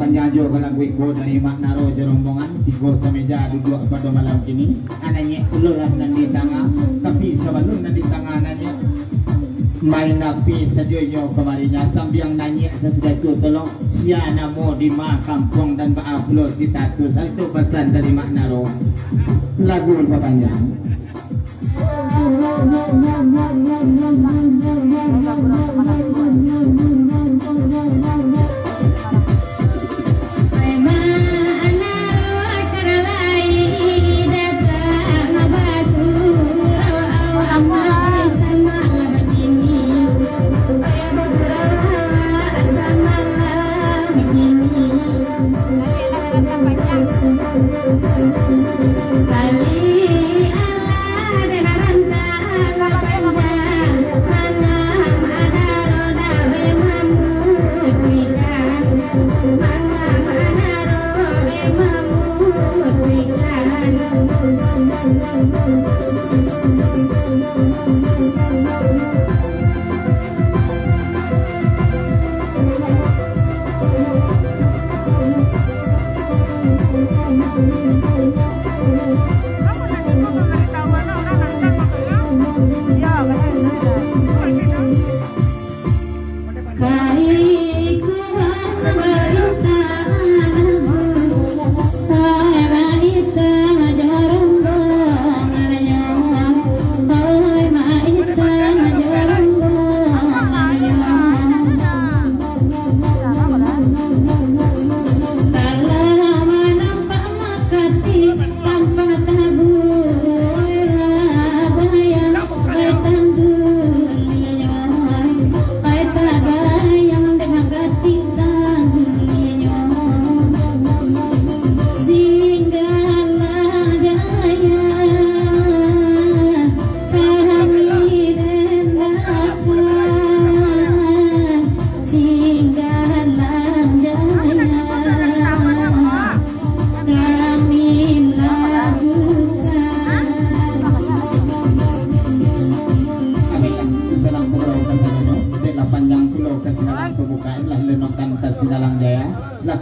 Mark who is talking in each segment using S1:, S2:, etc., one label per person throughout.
S1: penjajo ke lagu iko dari makna roja rombongan tigo semeja duduk pada malam kini anaknya ulah nanti tengah tapi sebelum nanti tengah anaknya main napi sejauhnya kemarinya sambiang nanya sesudah itu tolong siana mau di kampung dan upload si tatus itu pesan dari makna roh lagu berpanjang.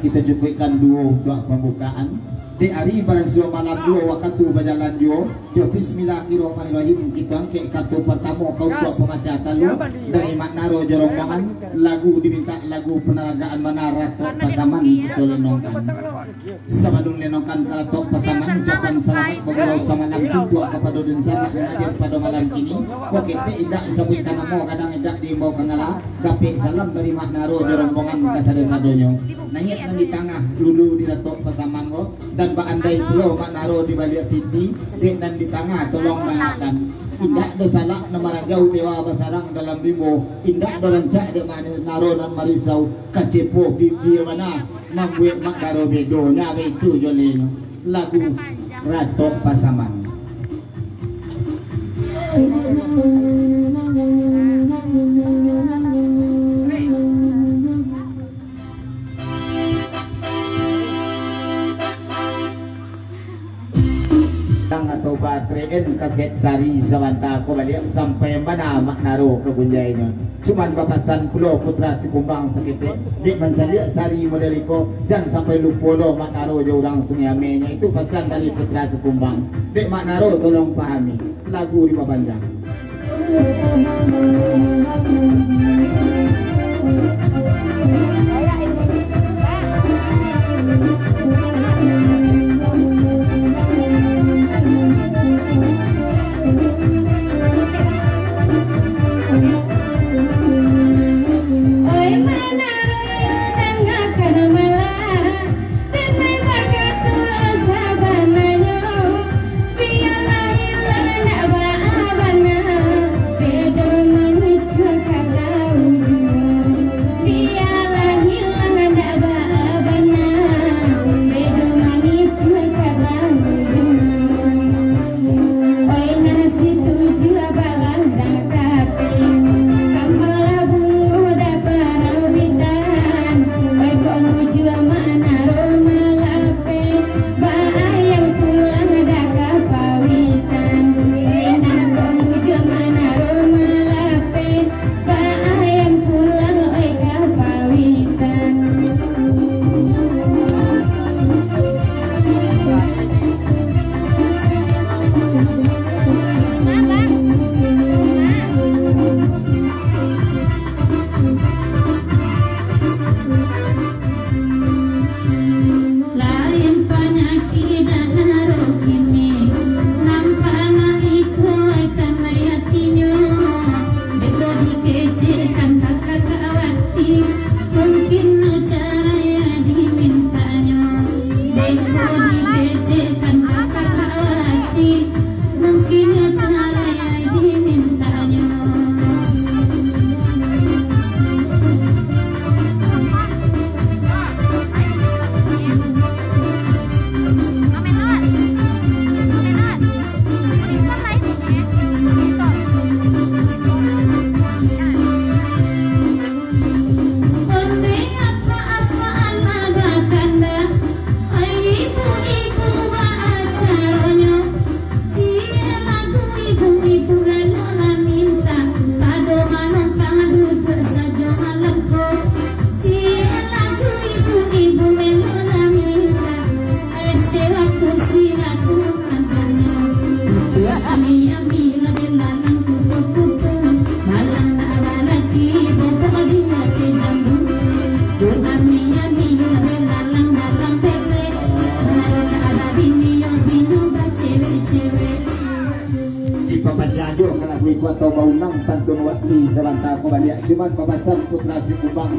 S1: Kita cukupkan dua pembukaan di hari pada malam dua waktu berjalan dua bismillahirrahmanirrahim kita ke kartu pertama kau buat pemacatan lu dari makna roja rombongan lagu diminta lagu peneragaan mana rato pasaman kita lenongkan sebelum lenongkan rato pasaman ucapan selamat berdoa sama malam dua kepada densana hadir pada malam ini oke tidak sebutkan nama kadang tidak diimbau kangala tapi salam dari makna roja rombongan kasado-sadonya nanya di tengah dulu di rato pasaman lo dan Pak Andai pulau Manaro di balik piti dan di tengah tolong mengakan indak dosalah nama jauh dewa basarang dalam bimo indak dorancak de Manaro dan Marisau kacepo bibi mana mambuet makdaro bedonya itu jolino lagu Rato Pasaman. Atau baterai kaset sari samanta aku balik sampai mana maknaro kebunjainya cuman papasan pulau putra sikumbang sekitik di mencari sari modeliko dan sampai lupa lo maknaro jauh orang sungiamenya itu pesan dari putra sikumbang di maknaro tolong pahami lagu di Papanjang.
S2: Biarlah ibu menonamita ayah kursi aku antanya ami la belanang kupu malang na abalaki bopo magingate jambu ami la belanang datang pere malang na ababini yung binuba cewek-cewek
S1: di papanjado kalau gue kuat tau bau nang pantun waktu sebentar kembali cuman papasan putra si kubang